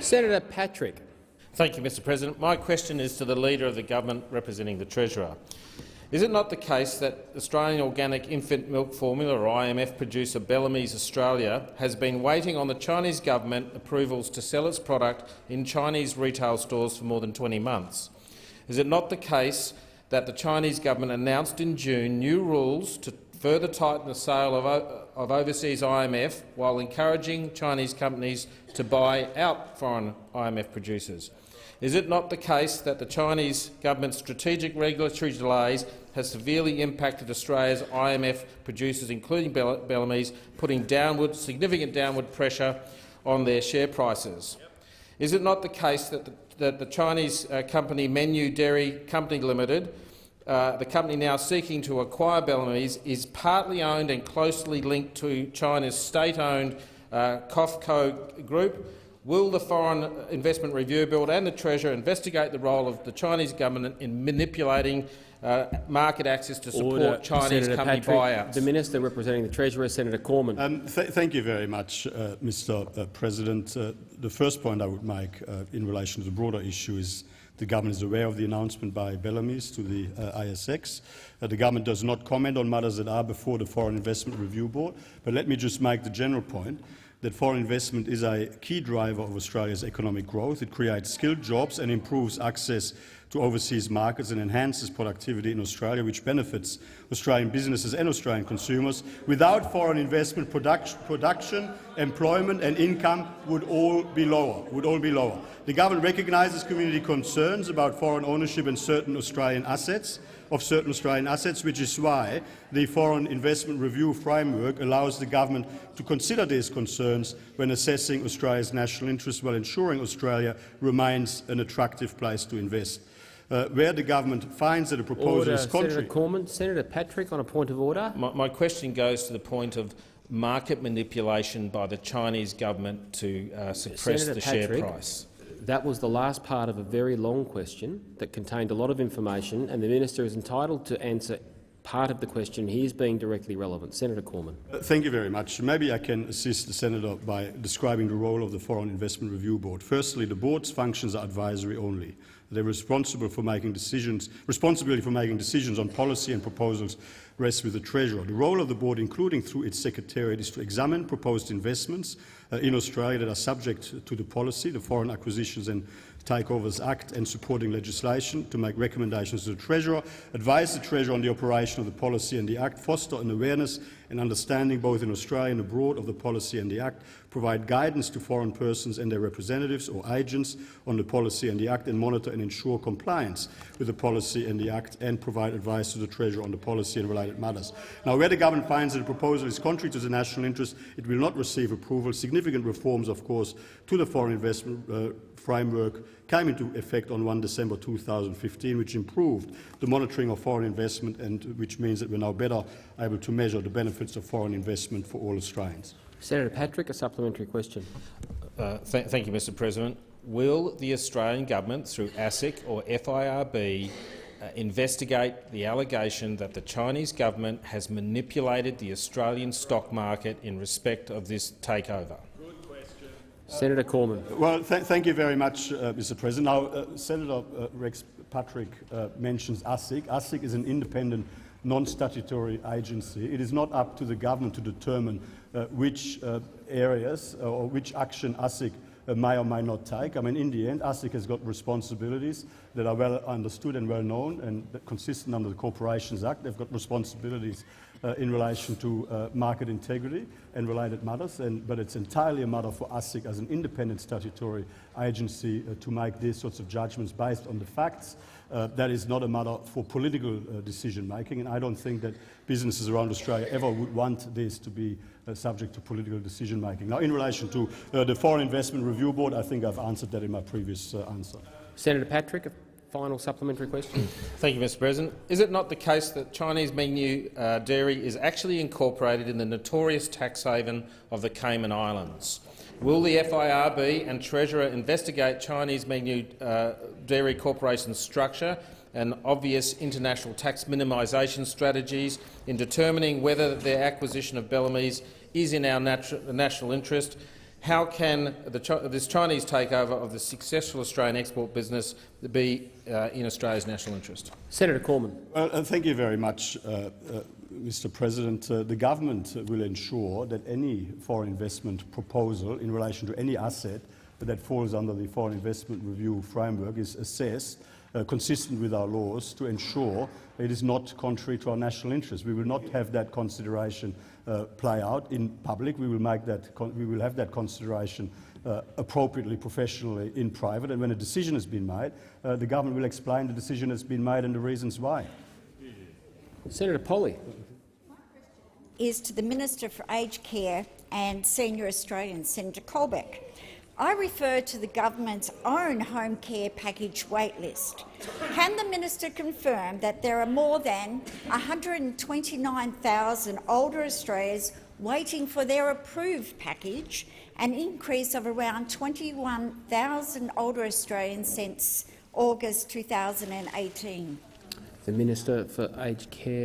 Senator Patrick. Thank you, Mr President. My question is to the Leader of the Government representing the Treasurer. Is it not the case that Australian organic infant milk formula, or IMF producer Bellamy's Australia, has been waiting on the Chinese government approvals to sell its product in Chinese retail stores for more than 20 months? Is it not the case that the Chinese government announced in June new rules to further tighten the sale of overseas IMF while encouraging Chinese companies to buy out foreign IMF producers? Is it not the case that the Chinese government's strategic regulatory delays has severely impacted Australia's IMF producers, including Bellamy's, putting significant downward pressure on their share prices? Is it not the case that the Chinese company Menu Dairy Company Limited, the company now seeking to acquire Bellamy's, is partly owned and closely linked to China's state-owned COFCO Group? Will the Foreign Investment Review Board and the Treasurer investigate the role of the Chinese government in manipulating market access to support Chinese Senator company Patrick, buyouts? The Minister representing the Treasurer, Senator Cormann. Thank you very much, Mr President. The first point I would make in relation to the broader issue is the government is aware of the announcement by Bellamy's to the ASX. The government does not comment on matters that are before the Foreign Investment Review Board, but let me just make the general point that foreign investment is a key driver of Australia's economic growth. It creates skilled jobs and improves access to overseas markets and enhances productivity in Australia, which benefits Australian businesses and Australian consumers. Without foreign investment, production, employment and income would all be lower. The government recognises community concerns about foreign ownership in certain Australian assets, which is why the Foreign Investment Review Framework allows the government to consider these concerns when assessing Australia's national interest while ensuring Australia remains an attractive place to invest. Where the government finds that a proposal is contrary— Senator Cormann. Senator Patrick, on a point of order. My question goes to the point of market manipulation by the Chinese government to suppress Senator the Patrick, share price. That was the last part of a very long question that contained a lot of information, and the Minister is entitled to answer part of the question. He is being directly relevant. Senator Cormann. Thank you very much. Maybe I can assist the Senator by describing the role of the Foreign Investment Review Board. Firstly, the Board's functions are advisory only. They're responsibility for making decisions on policy and proposals rests with the Treasurer. The role of the Board, including through its Secretariat, is to examine proposed investments in Australia that are subject to the policy, the Foreign Acquisitions and Takeovers Act and supporting legislation, to make recommendations to the Treasurer, advise the Treasurer on the operation of the policy and the Act, foster an awareness and understanding both in Australia and abroad of the policy and the Act, provide guidance to foreign persons and their representatives or agents on the policy and the Act, and monitor and ensure compliance with the policy and the Act, and provide advice to the Treasurer on the policy and related matters. Now, where the government finds that a proposal is contrary to the national interest, it will not receive approval. Significant reforms, of course, to the foreign investment framework came into effect on 1 December 2015, which improved the monitoring of foreign investment, and which means that we're now better able to measure the benefits of foreign investment for all Australians. Senator Patrick, a supplementary question. Thank you, Mr President. Will the Australian government, through ASIC or FIRB, investigate the allegation that the Chinese government has manipulated the Australian stock market in respect of this takeover? Senator Cormann. Well, thank you very much, Mr President. Now, Senator Rex Patrick mentions ASIC. ASIC is an independent, non-statutory agency. It is not up to the government to determine which areas or which action ASIC may or may not take. I mean, in the end, ASIC has got responsibilities that are well understood and well known and consistent under the Corporations Act. They've got responsibilities in relation to market integrity and related matters, but it's entirely a matter for ASIC as an independent statutory agency to make these sorts of judgments based on the facts. That is not a matter for political decision-making, and I don't think that businesses around Australia ever would want this to be subject to political decision-making. Now, in relation to the Foreign Investment Review Board, I think I've answered that in my previous answer. Senator Patrick, a final supplementary question. Thank you, Mr President. Is it not the case that Chinese Menu Dairy is actually incorporated in the notorious tax haven of the Cayman Islands? Will the FIRB and Treasurer investigate Chinese Menu Dairy Corporation's structure and obvious international tax minimisation strategies in determining whether their acquisition of Bellamy's is in our national interest? how can this Chinese takeover of the successful Australian export business be in Australia's national interest? Senator Cormann. Well, thank you very much, Mr. President. The government will ensure that any foreign investment proposal in relation to any asset that falls under the Foreign Investment Review framework is assessed consistent with our laws to ensure it is not contrary to our national interest. We will not have that consideration play out in public. We will have that consideration appropriately, professionally, in private. And when a decision has been made, the government will explain the decision has been made and the reasons why. Senator Polley. Is to the Minister for Aged Care and Senior Australians, Senator Colbeck. I refer to the government's own home care package waitlist. Can the minister confirm that there are more than 129,000 older Australians waiting for their approved package, an increase of around 21,000 older Australians since August 2018? The Minister for Aged Care